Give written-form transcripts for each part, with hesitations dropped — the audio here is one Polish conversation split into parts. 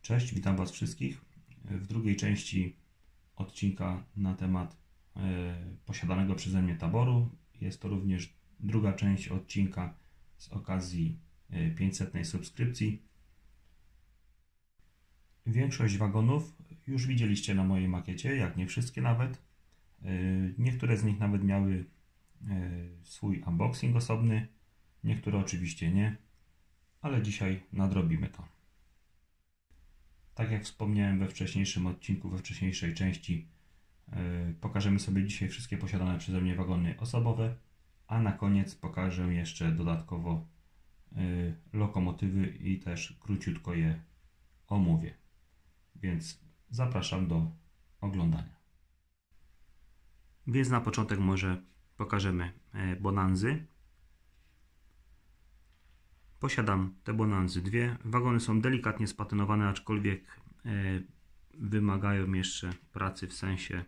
Cześć, witam Was wszystkich w drugiej części odcinka na temat posiadanego przeze mnie taboru. Jest to również druga część odcinka z okazji 500 subskrypcji. Większość wagonów już widzieliście na mojej makiecie, jak nie wszystkie nawet. Niektóre z nich nawet miały swój unboxing osobny, niektóre oczywiście nie, ale dzisiaj nadrobimy to. Tak jak wspomniałem we wcześniejszym odcinku, we wcześniejszej części, pokażemy sobie dzisiaj wszystkie posiadane przeze mnie wagony osobowe, a na koniec pokażę jeszcze dodatkowo lokomotywy i też króciutko je omówię. Więc zapraszam do oglądania. Więc na początek może pokażemy Bonanzy. Posiadam te Bonanzy dwie. Wagony są delikatnie spatynowane, aczkolwiek wymagają jeszcze pracy, w sensie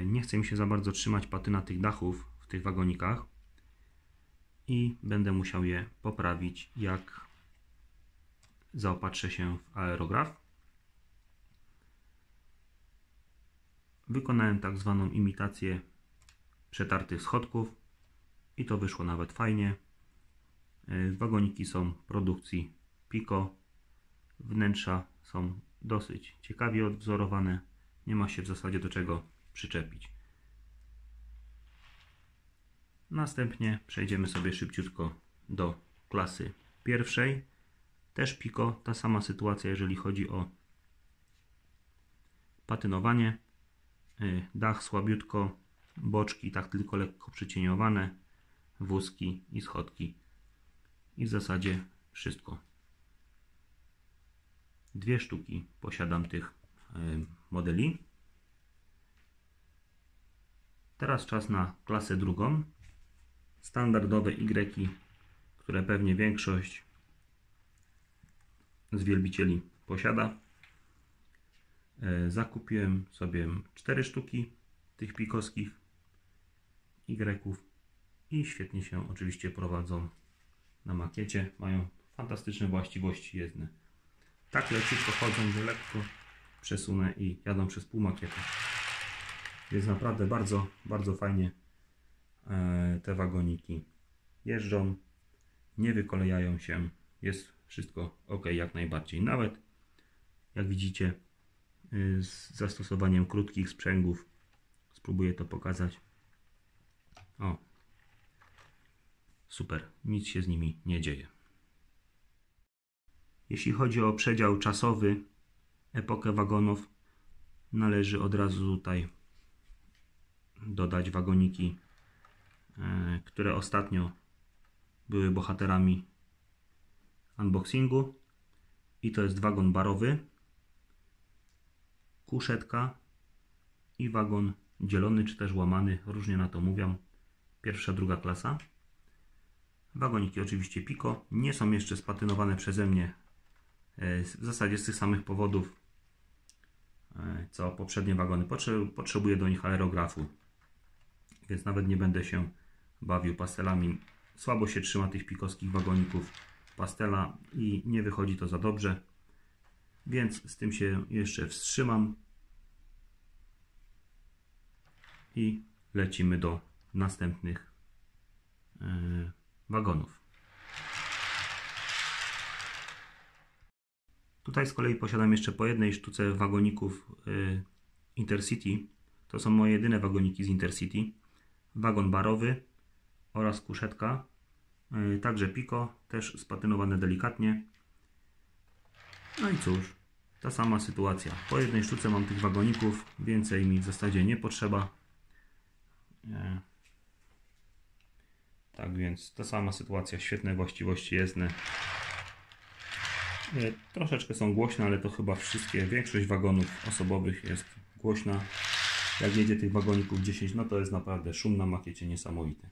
nie chce mi się za bardzo trzymać patyna tych dachów w tych wagonikach i będę musiał je poprawić, jak zaopatrzę się w aerograf. Wykonałem tak zwaną imitację przetartych schodków i to wyszło nawet fajnie. Wagoniki są produkcji Pico. Wnętrza są dosyć ciekawie odwzorowane. Nie ma się w zasadzie do czego przyczepić. Następnie przejdziemy sobie szybciutko do klasy pierwszej. Też Pico, ta sama sytuacja, jeżeli chodzi o patynowanie. Dach słabiutko, boczki tak tylko lekko przycieniowane, wózki i schodki. I w zasadzie wszystko. Dwie sztuki posiadam tych modeli. Teraz czas na klasę drugą. Standardowe Y, które pewnie większość z wielbicieli posiada. Zakupiłem sobie 4 sztuki tych pikowskich Y i świetnie się oczywiście prowadzą na makiecie. Mają fantastyczne właściwości jezdne. Tak leciutko chodzą, że lekko przesunę i jadą przez pół makiety. Więc naprawdę bardzo, bardzo fajnie te wagoniki jeżdżą, nie wykolejają się, jest wszystko ok jak najbardziej. Nawet jak widzicie, z zastosowaniem krótkich sprzęgów, spróbuję to pokazać. O, super, nic się z nimi nie dzieje. Jeśli chodzi o przedział czasowy, epokę wagonów, należy od razu tutaj dodać wagoniki, które ostatnio były bohaterami unboxingu. I to jest wagon barowy, kuszetka i wagon dzielony, czy też łamany, różnie na to mówią. Pierwsza, druga klasa. Wagoniki oczywiście Pico, nie są jeszcze spatynowane przeze mnie w zasadzie z tych samych powodów co poprzednie wagony. Potrzebuję do nich aerografu, więc nawet nie będę się bawił pastelami. Słabo się trzyma tych pikowskich wagoników pastela i nie wychodzi to za dobrze, więc z tym się jeszcze wstrzymam i lecimy do następnych wagonów. Tutaj z kolei posiadam jeszcze po jednej sztuce wagoników Intercity. To są moje jedyne wagoniki z Intercity. Wagon barowy oraz kuszetka. Także Pico, też spatynowane delikatnie. No i cóż, ta sama sytuacja. Po jednej sztuce mam tych wagoników, więcej mi w zasadzie nie potrzeba. Tak więc ta sama sytuacja, świetne właściwości jezdne. Troszeczkę są głośne, ale to chyba większość wagonów osobowych jest głośna. Jak jedzie tych wagoników 10, no to jest naprawdę szum na makiecie niesamowity.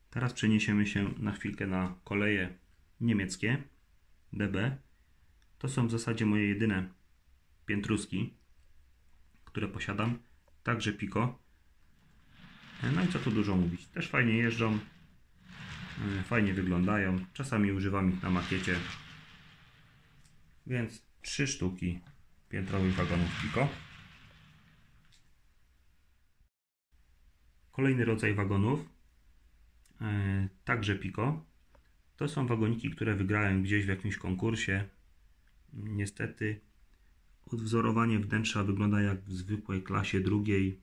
Teraz przeniesiemy się na chwilkę na koleje niemieckie DB. To są w zasadzie moje jedyne piętruski, które posiadam. Także Pico. No i co tu dużo mówić. Też fajnie jeżdżą. Fajnie wyglądają. Czasami używam ich na makiecie. Więc 3 sztuki piętrowych wagonów Pico. Kolejny rodzaj wagonów, także Pico. To są wagoniki, które wygrałem gdzieś w jakimś konkursie. Niestety odwzorowanie wnętrza wygląda jak w zwykłej klasie drugiej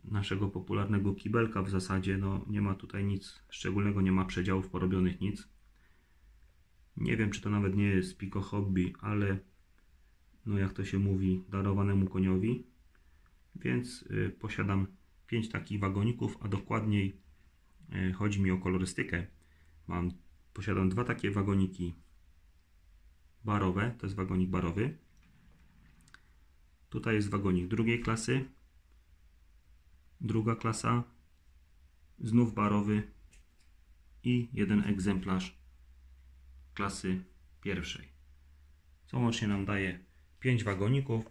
naszego popularnego kibelka w zasadzie. No, nie ma tutaj nic szczególnego, nie ma przedziałów porobionych, nic. Nie wiem, czy to nawet nie jest Pico Hobby, ale no jak to się mówi, darowanemu koniowi. Więc posiadam 5 takich wagoników, a dokładniej chodzi mi o kolorystykę. Posiadam 2 takie wagoniki barowe, to jest wagonik barowy. Tutaj jest wagonik drugiej klasy, druga klasa, znów barowy i jeden egzemplarz klasy pierwszej. Co łącznie nam daje 5 wagoników.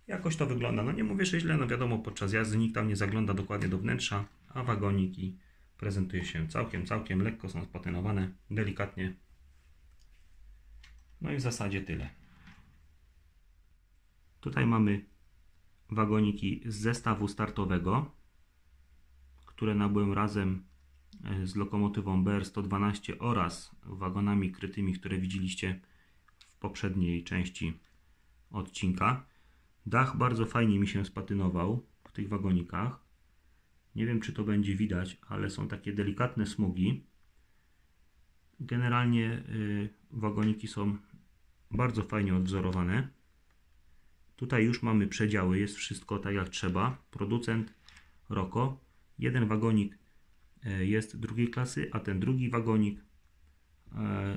Jakoś to wygląda, no nie mówię, że źle, no wiadomo, podczas jazdy nikt tam nie zagląda dokładnie do wnętrza, a wagoniki prezentuje się całkiem lekko, są spatynowane, delikatnie. No i w zasadzie tyle. Tutaj mamy wagoniki z zestawu startowego, które nabyłem razem z lokomotywą BR112 oraz wagonami krytymi, które widzieliście w poprzedniej części odcinka. Dach bardzo fajnie mi się spatynował w tych wagonikach. Nie wiem, czy to będzie widać, ale są takie delikatne smugi. Generalnie wagoniki są bardzo fajnie odwzorowane. Tutaj już mamy przedziały, jest wszystko tak jak trzeba. Producent Roko. Jeden wagonik jest drugiej klasy, a ten drugi wagonik,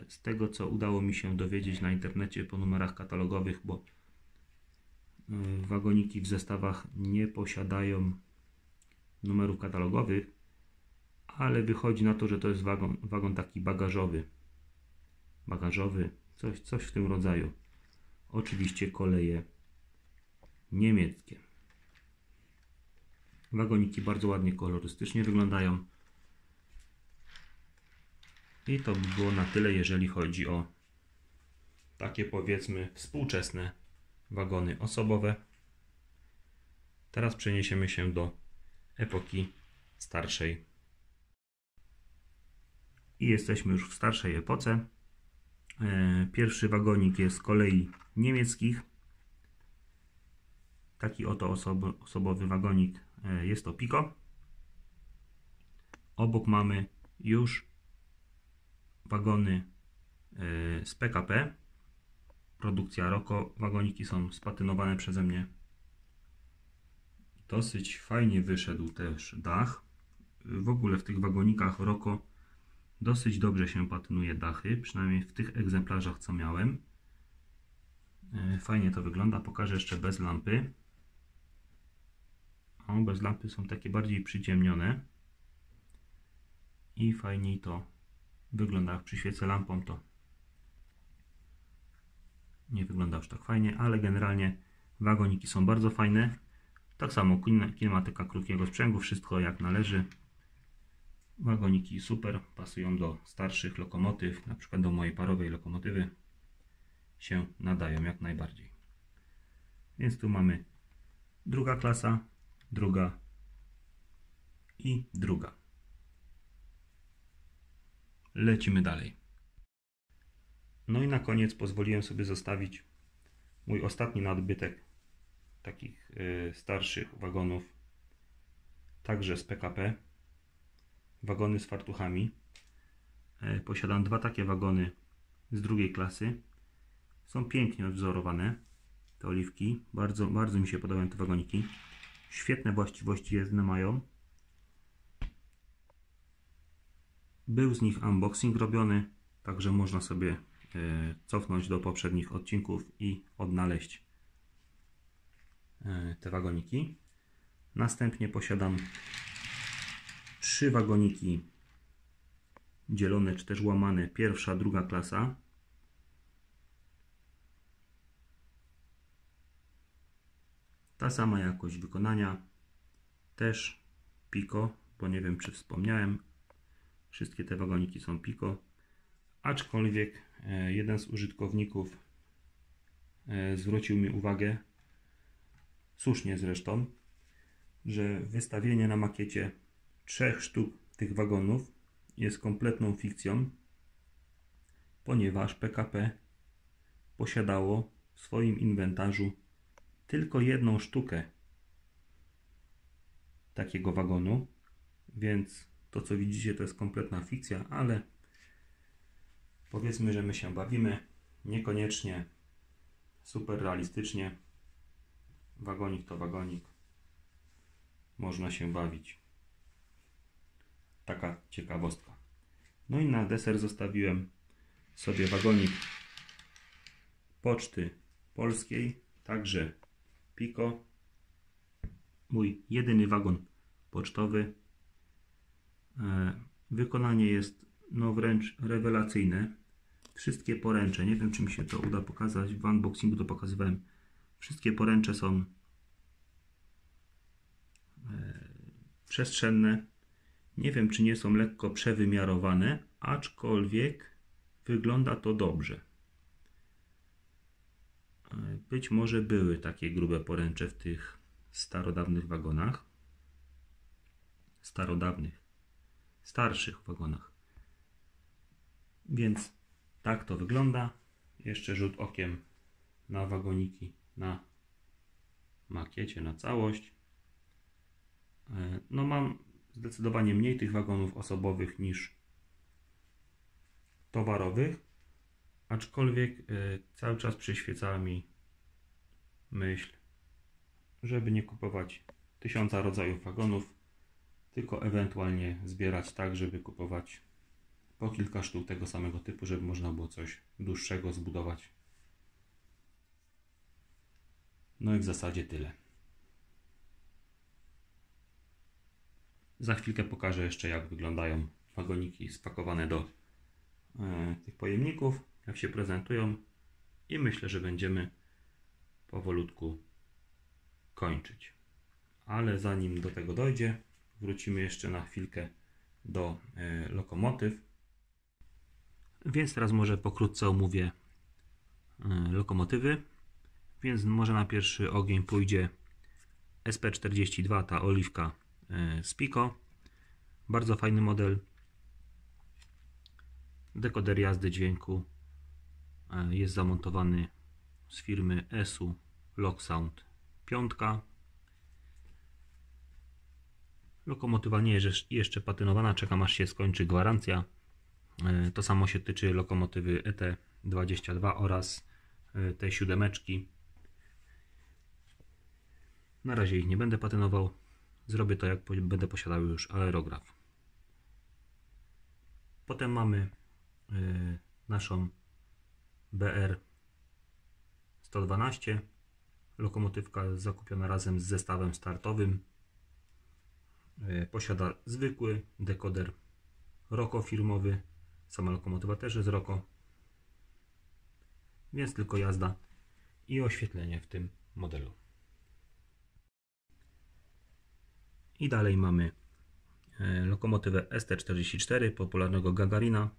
z tego co udało mi się dowiedzieć na internecie po numerach katalogowych, bo wagoniki w zestawach nie posiadają numerów katalogowych, ale wychodzi na to, że to jest wagon taki bagażowy. Coś w tym rodzaju. Oczywiście koleje niemieckie. Wagoniki bardzo ładnie kolorystycznie wyglądają. I to by było na tyle, jeżeli chodzi o takie, powiedzmy, współczesne wagony osobowe. Teraz przeniesiemy się do epoki starszej. I jesteśmy już w starszej epoce. Pierwszy wagonik jest z kolei niemieckich. Taki oto osobowy wagonik jest to Pico. Obok mamy już wagony z PKP. Produkcja Roko. Wagoniki są spatynowane przeze mnie. Dosyć fajnie wyszedł też dach. W ogóle w tych wagonikach Roko dosyć dobrze się patynuje dachy, przynajmniej w tych egzemplarzach co miałem. Fajnie to wygląda. Pokażę jeszcze bez lampy. O, bez lampy są takie bardziej przyciemnione. I fajniej to wygląda. Jak przyświecę lampą, to nie wygląda już tak fajnie, ale generalnie wagoniki są bardzo fajne. Tak samo kinematyka krótkiego sprzęgu, wszystko jak należy. Wagoniki super, pasują do starszych lokomotyw, na przykład do mojej parowej lokomotywy się nadają jak najbardziej. Więc tu mamy druga klasa, druga i druga. Lecimy dalej. No i na koniec pozwoliłem sobie zostawić mój ostatni nadbytek takich starszych wagonów, także z PKP. Wagony z fartuchami. Posiadam 2 takie wagony z drugiej klasy. Są pięknie odwzorowane te oliwki. Bardzo mi się podobają te wagoniki. Świetne właściwości jezdne mają. Był z nich unboxing robiony, także można sobie cofnąć do poprzednich odcinków i odnaleźć te wagoniki. Następnie posiadam 3 wagoniki dzielone czy też łamane, pierwsza, druga klasa. Ta sama jakość wykonania, też Pico, bo nie wiem czy wspomniałem, wszystkie te wagoniki są Pico, aczkolwiek jeden z użytkowników zwrócił mi uwagę, słusznie zresztą, że wystawienie na makiecie 3 sztuk tych wagonów jest kompletną fikcją, ponieważ PKP posiadało w swoim inwentarzu tylko 1 sztukę takiego wagonu, więc to, co widzicie, to jest kompletna fikcja, ale powiedzmy, że my się bawimy, niekoniecznie super realistycznie. Wagonik to wagonik, można się bawić. Taka ciekawostka. No i na deser zostawiłem sobie wagonik Poczty Polskiej, także Piko, mój jedyny wagon pocztowy. Wykonanie jest no wręcz rewelacyjne. Wszystkie poręcze, nie wiem czy mi się to uda pokazać, w unboxingu to pokazywałem. Wszystkie poręcze są przestrzenne. Nie wiem czy nie są lekko przewymiarowane, aczkolwiek wygląda to dobrze. Być może były takie grube poręcze w tych starodawnych wagonach. Starszych wagonach. Więc tak to wygląda. Jeszcze rzut okiem na wagoniki, na makiecie, na całość. No mam zdecydowanie mniej tych wagonów osobowych niż towarowych, aczkolwiek cały czas przyświecała mi myśl, żeby nie kupować 1000 rodzajów wagonów, tylko ewentualnie zbierać tak, żeby kupować po kilka sztuk tego samego typu, żeby można było coś dłuższego zbudować. No i w zasadzie tyle. Za chwilkę pokażę jeszcze, jak wyglądają wagoniki spakowane do tych pojemników, jak się prezentują i myślę, że będziemy powolutku kończyć. Ale zanim do tego dojdzie, wrócimy jeszcze na chwilkę do lokomotyw. Więc teraz może pokrótce omówię lokomotywy. Więc może na pierwszy ogień pójdzie SP42, ta oliwka z Piko. Bardzo fajny model. Dekoder jazdy dźwięku jest zamontowany z firmy ESU Locksound 5. Lokomotywa nie jest jeszcze patentowana, czekam aż się skończy gwarancja. To samo się tyczy lokomotywy ET22 oraz tej 7. Na razie ich nie będę patentował. Zrobię to, jak będę posiadał już aerograf. Potem mamy naszą BR 112. Lokomotywka zakupiona razem z zestawem startowym. Posiada zwykły dekoder ROCO firmowy. Sama lokomotywa też jest ROCO. Więc tylko jazda i oświetlenie w tym modelu. I dalej mamy lokomotywę ST44 popularnego Gagarina.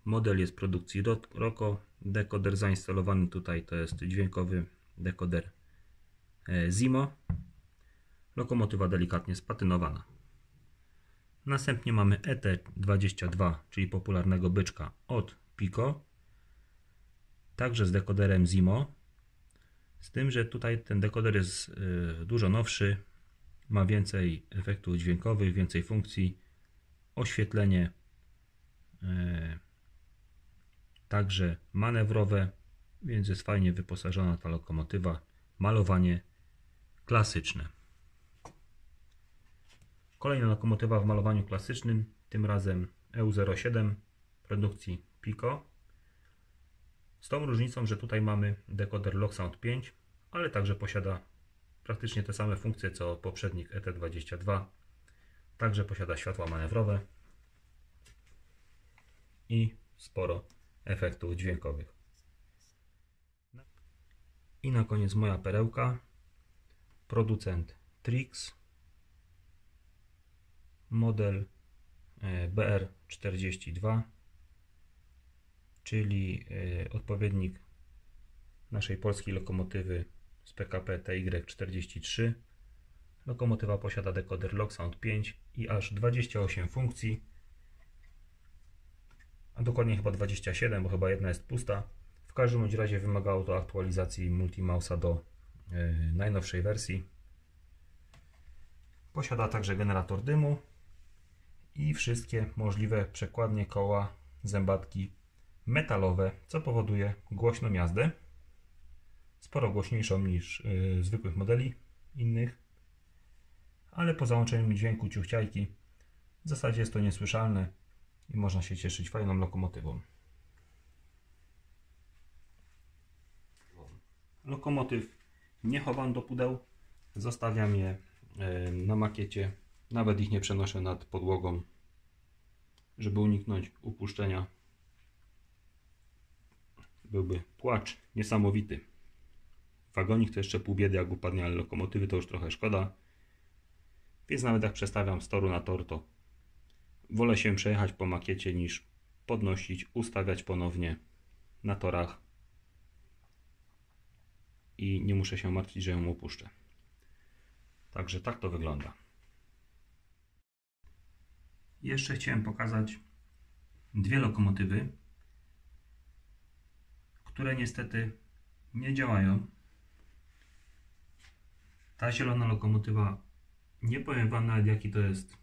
Model jest produkcji ROCO. Dekoder zainstalowany tutaj to jest dźwiękowy dekoder Zimo. Lokomotywa delikatnie spatynowana. Następnie mamy ET22, czyli popularnego byczka od Piko. Także z dekoderem Zimo. Z tym, że tutaj ten dekoder jest dużo nowszy. Ma więcej efektów dźwiękowych, więcej funkcji. Oświetlenie także manewrowe, więc jest fajnie wyposażona ta lokomotywa. Malowanie klasyczne. Kolejna lokomotywa w malowaniu klasycznym, tym razem EU07 produkcji Piko. Z tą różnicą, że tutaj mamy dekoder Locksound 5, ale także posiada praktycznie te same funkcje co poprzednik ET22. Także posiada światła manewrowe i sporo efektów dźwiękowych. I na koniec moja perełka. Producent Trix. Model BR42. czyli odpowiednik naszej polskiej lokomotywy z PKP TY43. Lokomotywa posiada dekoder LogSound 5 i aż 28 funkcji, a dokładnie chyba 27, bo chyba jedna jest pusta. W każdym bądź razie wymagało to aktualizacji Multimouse'a do najnowszej wersji. Posiada także generator dymu i wszystkie możliwe przekładnie, koła, zębatki metalowe, co powoduje głośną jazdę, sporo głośniejszą niż zwykłych modeli innych, ale po załączeniu dźwięku ciuchciajki w zasadzie jest to niesłyszalne i można się cieszyć fajną lokomotywą. Lokomotyw nie chowam do pudeł, zostawiam je na makiecie, nawet ich nie przenoszę nad podłogą, żeby uniknąć upuszczenia. Byłby płacz niesamowity. Wagonik to jeszcze pół biedy, jak upadnie, ale lokomotywy to już trochę szkoda. Więc nawet jak przestawiam z toru na tor, to wolę się przejechać po makiecie niż podnosić, ustawiać ponownie na torach i nie muszę się martwić, że ją upuszczę. Także tak to wygląda. Jeszcze chciałem pokazać dwie lokomotywy, które niestety nie działają. Ta zielona lokomotywa, nie powiem Wam nawet jaki to jest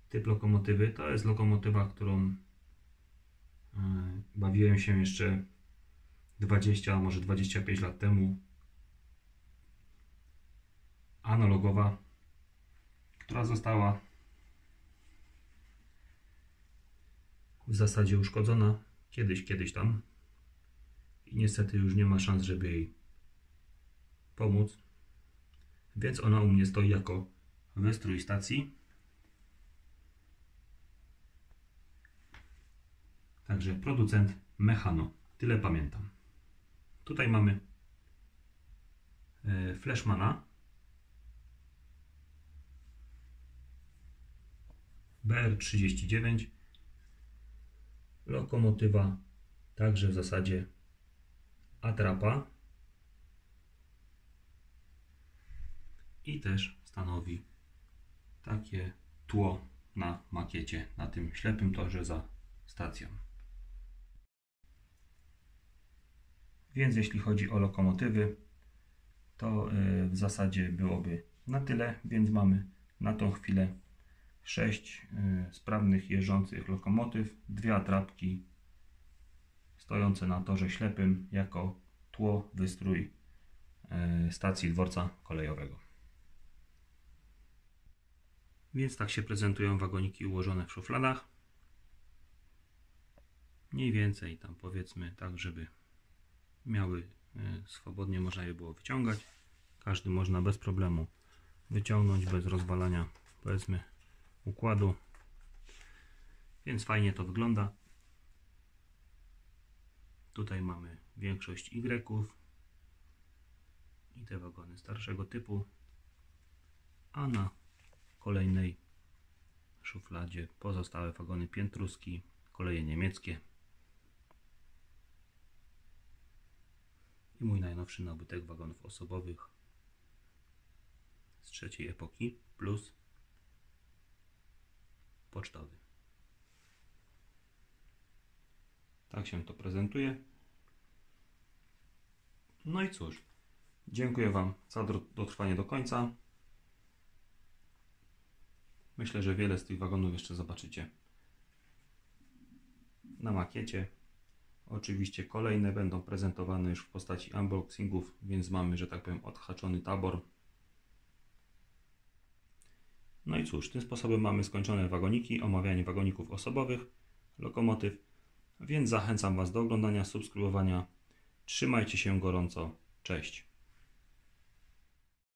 typ lokomotywy. To jest lokomotywa, którą bawiłem się jeszcze 20, a może 25 lat temu. Analogowa, która została w zasadzie uszkodzona kiedyś tam i niestety już nie ma szans, żeby jej pomóc, więc ona u mnie stoi jako wystrój stacji. Także producent Mechano, tyle pamiętam. Tutaj mamy Flashmana BR39, lokomotywa także w zasadzie atrapa i też stanowi takie tło na makiecie, na tym ślepym torze za stacją. Więc jeśli chodzi o lokomotywy, to w zasadzie byłoby na tyle, więc mamy na tą chwilę 6 sprawnych jeżdżących lokomotyw, 2 atrapki stojące na torze ślepym jako tło, wystrój stacji dworca kolejowego. Więc tak się prezentują wagoniki ułożone w szufladach. Mniej więcej tam powiedzmy tak, żeby miały swobodnie, można je było wyciągać. Każdy można bez problemu wyciągnąć, bez rozwalania powiedzmy układu. Więc fajnie to wygląda. Tutaj mamy większość Y-ów i te wagony starszego typu, a na kolejnej szufladzie pozostałe wagony piętruski, koleje niemieckie i mój najnowszy nabytek wagonów osobowych z trzeciej epoki plus pocztowy. Tak się to prezentuje. No i cóż, dziękuję Wam za dotrwanie do końca. Myślę, że wiele z tych wagonów jeszcze zobaczycie na makiecie. Oczywiście kolejne będą prezentowane już w postaci unboxingów, więc mamy, że tak powiem, odhaczony tabor. No i cóż, tym sposobem mamy skończone wagoniki, omawianie wagoników osobowych, lokomotyw, więc zachęcam Was do oglądania, subskrybowania. Trzymajcie się gorąco. Cześć.